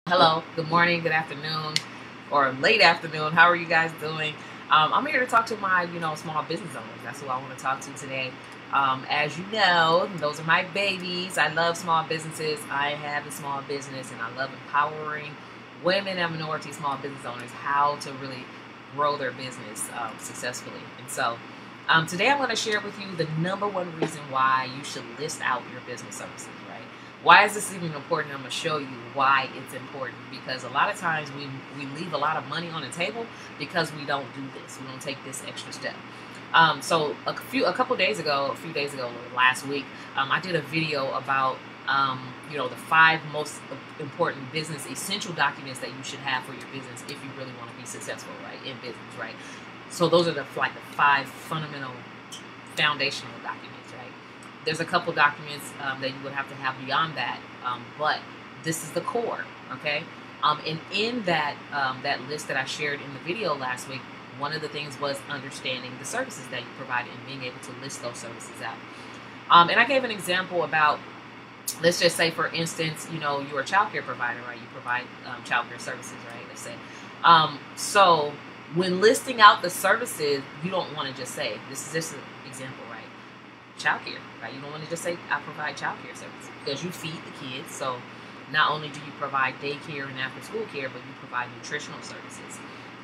Hello, good morning, good afternoon, or late afternoon. How are you guys doing? I'm here to talk to my, small business owners. That's who I want to talk to today. As you know, those are my babies. I love small businesses. I have a small business, and I love empowering women and minority small business owners how to really grow their business successfully. And so, today I'm going to share with you the number one reason why you should list out your business services. Right? Why is this even important? I'm going to show you why it's important, because a lot of times we leave a lot of money on the table because we don't do this. We don't take this extra step. So a few days ago, last week, I did a video about the 5 most important business essential documents that you should have for your business if you really want to be successful, right, in business, right? So those are the 5 fundamental foundational documents, right? There's a couple documents that you would have to have beyond that, but this is the core, okay? And in that that list that I shared in the video last week, one of the things was understanding the services that you provide and being able to list those services out. And I gave an example about, let's just say, for instance, you're a childcare provider, right? You provide childcare services, right? Let's say. So when listing out the services, you don't want to just say, this is just an example, right? Childcare, right? You don't want to just say, I provide childcare services, because you feed the kids. So not only do you provide daycare and after school care, but you provide nutritional services.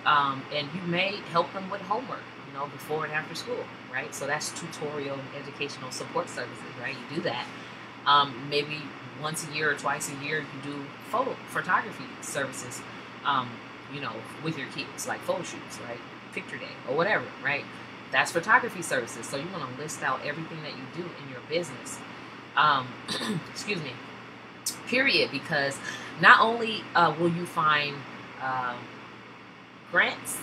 And you may help them with homework, before and after school, right? So that's tutorial and educational support services, right? You do that. Maybe once a year or twice a year, you do photography services, with your kids, like photo shoots, right? Picture day or whatever, right? That's photography services. So you want to list out everything that you do in your business. Excuse me. Period. Because not only will you find grants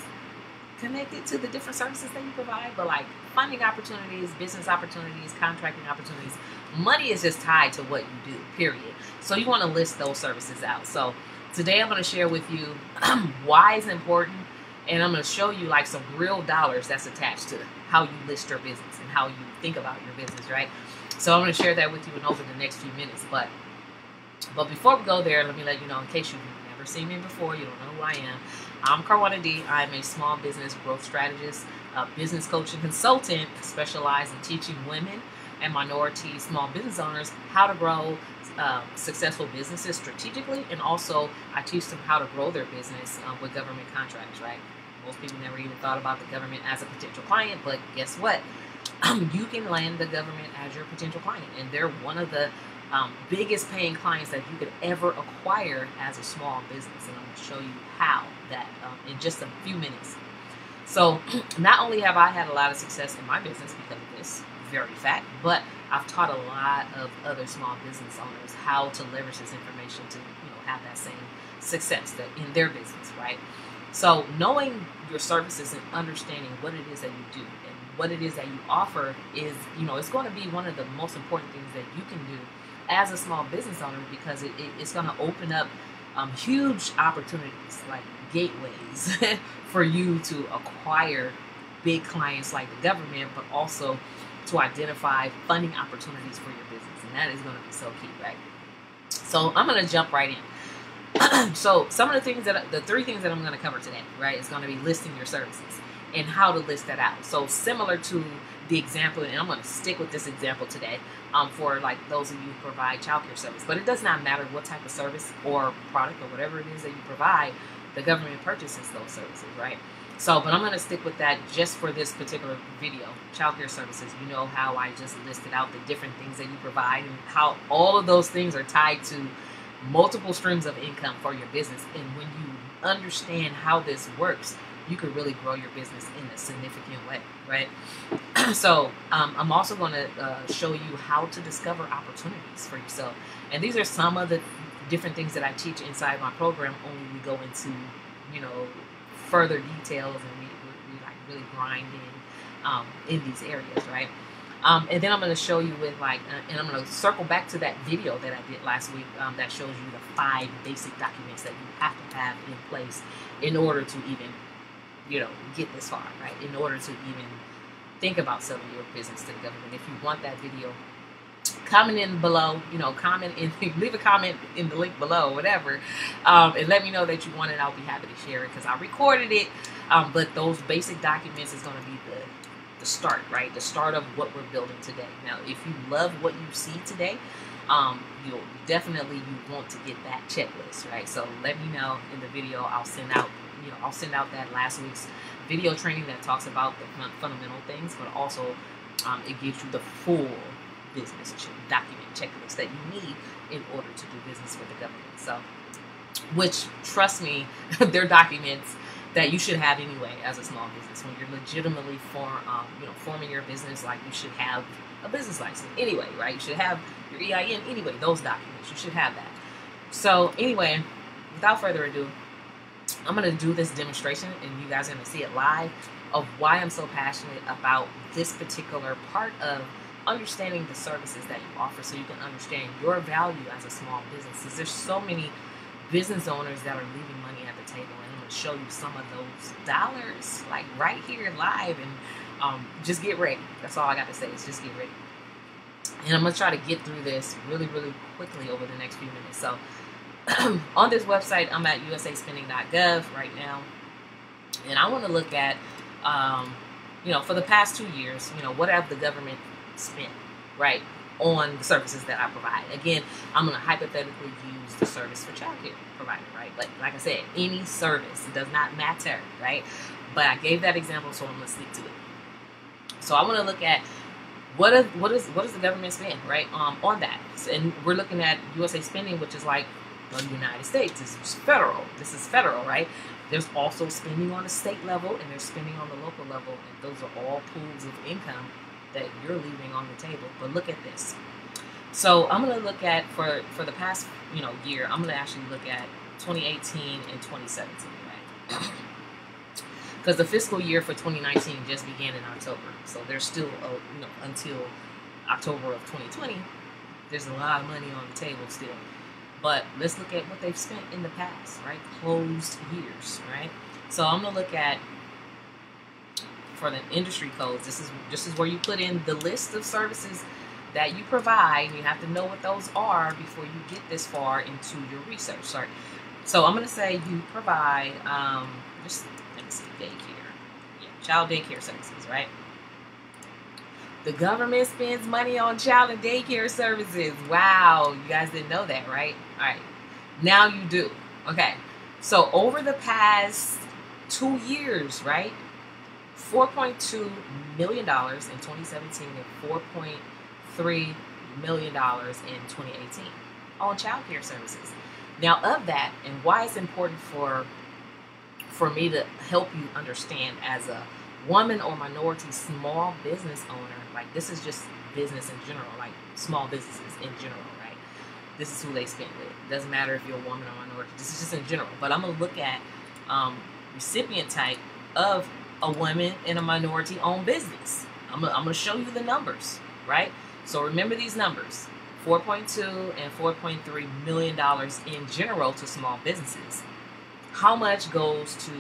connected to the different services that you provide, but like funding opportunities, business opportunities, contracting opportunities. Money is just tied to what you do, period. So you want to list those services out. So today I'm going to share with you why it's important, and I'm going to show you like some real dollars that's attached to how you list your business and how you think about your business, right? So I'm going to share that with you in over the next few minutes. But before we go there, let me let you know, in case you've never seen me before, you don't know who I am. I'm Karwanna D. I'm a small business growth strategist, a business coach and consultant, specialized in teaching women and minority small business owners how to grow successful businesses strategically, and also I teach them how to grow their business with government contracts, right? Most people never even thought about the government as a potential client, but guess what? You can land the government as your potential client, and they're one of the biggest paying clients that you could ever acquire as a small business. And I'm going to show you how that in just a few minutes. So not only have I had a lot of success in my business because of this very fact, but I've taught a lot of other small business owners how to leverage this information to have that same success that in their business, right? So knowing your services and understanding what it is that you do and what it is that you offer is, it's going to be one of the most important things that you can do as a small business owner, because it's going to open up huge opportunities, like gateways for you to acquire big clients like the government, but also to identify funding opportunities for your business. And that is going to be so key, right? So I'm going to jump right in. So some of the 3 things that I'm going to cover today, right, is going to be listing your services and how to list that out. So similar to the example, and I'm going to stick with this example today for like those of you who provide childcare service. But it does not matter what type of service or product or whatever it is that you provide, the government purchases those services, right? So, but I'm going to stick with that just for this particular video, childcare services. You know how I just listed out the different things that you provide and how all of those things are tied to multiple streams of income for your business. And when you understand how this works, you could really grow your business in a significant way, right? So I'm also going to show you how to discover opportunities for yourself. And these are some of the different things that I teach inside my program. Only we go into, further details, and we like really grind in these areas, right? And then I'm going to show you with and I'm going to circle back to that video that I did last week that shows you the 5 basic documents that you have to have in place in order to even get this far, right? In order to even think about selling your business to the government. If you want that video, comment in below, comment in, leave a comment in the link below, whatever, and let me know that you want it. I'll be happy to share it because I recorded it. But those basic documents is going to be the start, right? The start of what we're building today. Now, if you love what you see today, you'll definitely you want to get that checklist, right? So let me know in the video. I'll send out, that last week's video training that talks about the fundamental things, but also it gives you the full business document checklist that you need in order to do business with the government. So, which, trust me, they're documents that you should have anyway as a small business. When you're legitimately forming your business, like, you should have a business license anyway, right? You should have your EIN anyway. Those documents, you should have that. So anyway, without further ado, I'm going to do this demonstration, and you guys are going to see it live, of why I'm so passionate about this particular part of understanding the services that you offer, so you can understand your value as a small business. Because there's so many business owners that are leaving money at the table, and I'm going to show you some of those dollars, like, right here live. And just get ready. That's all I got to say, is just get ready. And I'm going to try to get through this really, really quickly over the next few minutes. So on this website, I'm at usaspending.gov right now, and I want to look at for the past 2 years, what have the government spent, right, on the services that I provide. Again, I'm going to hypothetically use the service for childcare provider, right? But like I said, any service, it does not matter, right? But I gave that example, so I'm going to stick to it. So I want to look at what does the government spend, right, on that. And we're looking at USA spending, which is like the United States. This is federal. This is federal, right? There's also spending on the state level, and there's spending on the local level, and those are all pools of income that you're leaving on the table. But look at this. So I'm going to look at, for the past year, I'm going to actually look at 2018 and 2017, right? Because the fiscal year for 2019 just began in October, so there's still until October of 2020, there's a lot of money on the table still. But let's look at what they've spent in the past, right? Closed years, right? So I'm going to look at, for the industry codes, this is where you put in the list of services that you provide. You have to know what those are before you get this far into your research. Sorry. So I'm going to say you provide, just let me see, daycare. Yeah, child daycare services, right? The government spends money on child and daycare services. Wow, you guys didn't know that, right? All right, now you do. Okay, so over the past 2 years, right, $4.2 million in 2017 and $4.3 million in 2018 on child care services. Now, of that, and why it's important for me to help you understand as a woman or minority small business owner, like, this is just business in general, like small businesses in general, right? This is who they spend with. It doesn't matter if you're a woman or minority. This is just in general. But I'm going to look at recipient type of a woman in a minority-owned business. I'm going to show you the numbers, right? So remember these numbers, $4.2 and $4.3 million in general to small businesses. How much goes to,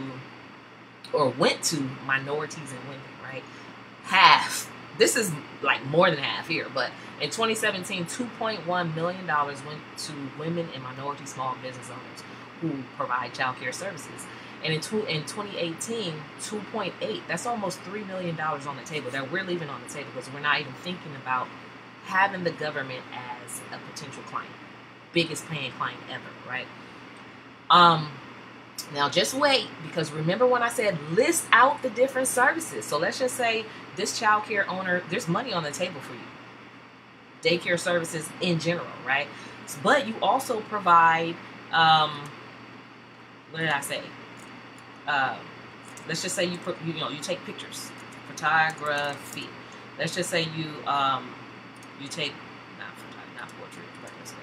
or went to, minorities and women, right? Half. This is like more than half here, but in 2017, $2.1 million went to women and minority small business owners who provide child care services. And in 2018, 2.8, that's almost $3 million on the table that we're leaving on the table because we're not even thinking about having the government as a potential client. Biggest paying client ever, right? Now just wait, because remember when I said list out the different services. So let's just say this child care owner, there's money on the table for you. Daycare services in general, right? But you also provide, what did I say? Let's just say you take pictures, photography. Let's just say you take not portrait, but let's go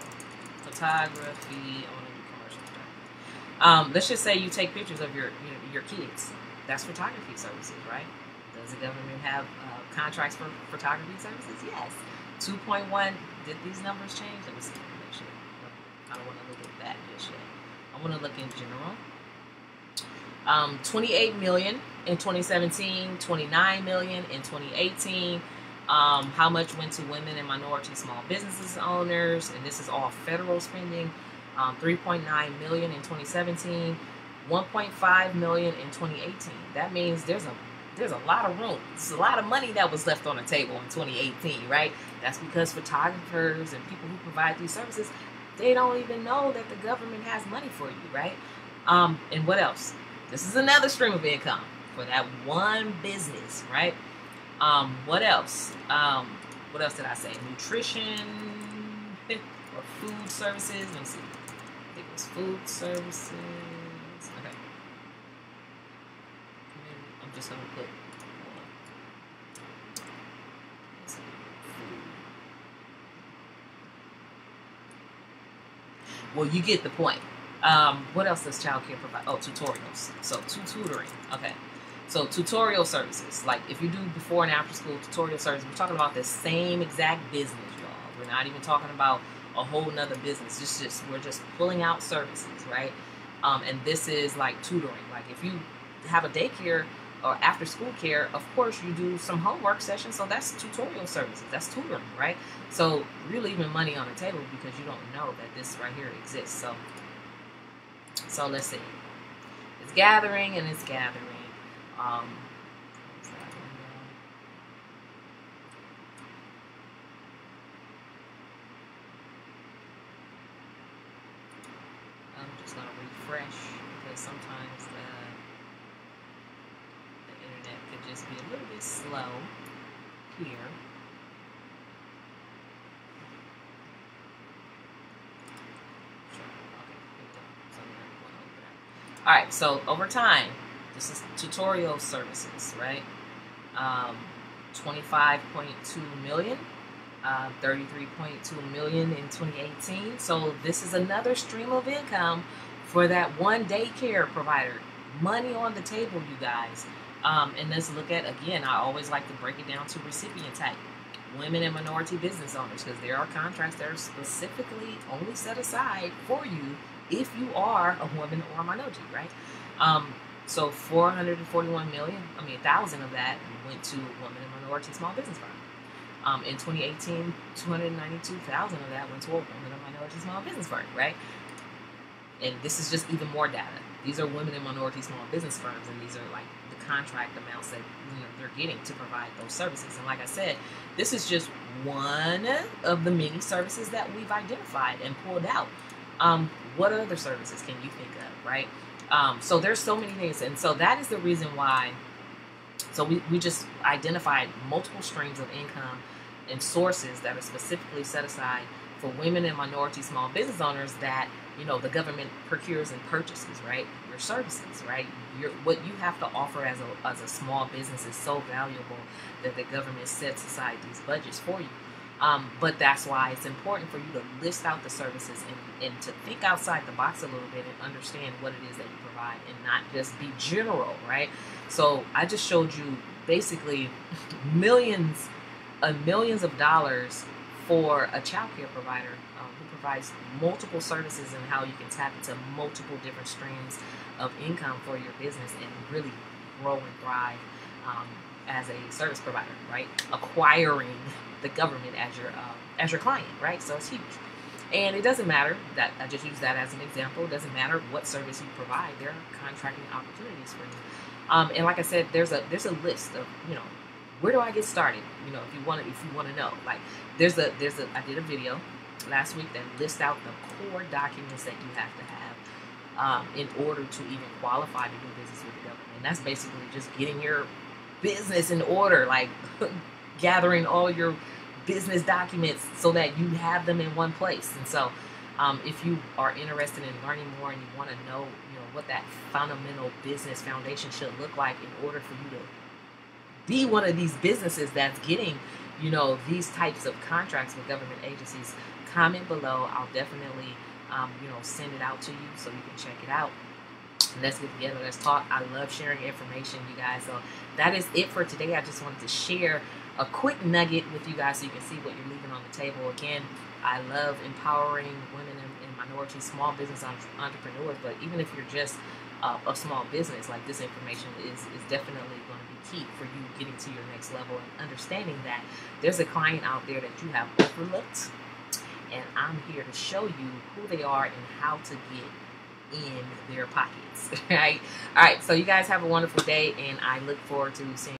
photography. I want to do commercial photography. Let's just say you take pictures of your kids. That's photography services, right? Does the government have contracts for photography services? Yes. 2.1. Did these numbers change? Let me see. Make sure. I don't want to look at that just yet. I want to look in general. 28 million in 2017, 29 million in 2018, How much went to women and minority small businesses owners? And this is all federal spending. 3.9 million in 2017, 1.5 million in 2018. That means there's a lot of room. It's a lot of money that was left on the table in 2018, right? That's because photographers and people who provide these services, they don't even know that the government has money for you, right? And what else? This is another stream of income for that one business, right? What else? What else did I say? Nutrition or food services. Let me see. I think it was food services. Okay. I'm just gonna put. Well, you get the point. What else does childcare provide? Oh, tutorials. So tutoring. Okay. So tutorial services, like if you do before and after school tutorial services, we're talking about the same exact business, y'all. We're not even talking about a whole nother business. We're just pulling out services, right? And this is like tutoring. Like if you have a daycare or after school care, of course you do some homework sessions. So that's tutorial services. That's tutoring, right? So you're leaving money on the table because you don't know that this right here exists. So let's see. It's gathering and it's gathering. I'm just going to refresh because sometimes the internet could just be a little bit slow here. All right, so over time, this is tutorial services, right? 25.2 million, 33.2 million in 2018. So this is another stream of income for that one daycare provider. Money on the table, you guys. And let's look at, again, I always like to break it down to recipient type. Women and minority business owners, because there are contracts that are specifically only set aside for you if you are a woman or a minority, right? So 441 million, 1,000 of that went to women and minority small business firm. In 2018, 292,000 of that went to a women and minority small business firm, right? And this is just even more data. These are women and minority small business firms, and these are like the contract amounts that they're getting to provide those services. And like I said, this is just one of the many services that we've identified and pulled out. What other services can you think of, right? So there's so many things, and so that is the reason why. So we just identified multiple streams of income and sources that are specifically set aside for women and minority small business owners that, the government procures and purchases, right? Your services, right? What you have to offer as a small business is so valuable that the government sets aside these budgets for you. But that's why it's important for you to list out the services and to think outside the box a little bit and understand what it is that you provide and not just be general, right? So I just showed you basically millions of dollars for a childcare provider who provides multiple services and how you can tap into multiple different streams of income for your business and really grow and thrive as a service provider, right? Acquiring the government as your client, right? So it's huge. And it doesn't matter that I just use that as an example. It doesn't matter what service you provide. There are contracting opportunities for you. And like I said, there's a list of where do I get started? If you want to know, like I did a video last week that lists out the core documents that you have to have in order to even qualify to do business with the government. And that's basically just getting your business in order, like gathering all your business documents so that you have them in one place. And so if you are interested in learning more and you want to know what that fundamental business foundation should look like in order for you to be one of these businesses that's getting these types of contracts with government agencies, comment below. I'll definitely send it out to you so you can check it out. Let's get together, let's talk. I love sharing information, you guys. So that is it for today. I just wanted to share a quick nugget with you guys so you can see what you're leaving on the table. Again, I love empowering women and minority small business entrepreneurs. But even if you're just a small business, like this information is definitely going to be key for you getting to your next level and understanding that there's a client out there that you have overlooked, and I'm here to show you who they are and how to get in their pockets. Right? All right. So you guys have a wonderful day, and I look forward to seeing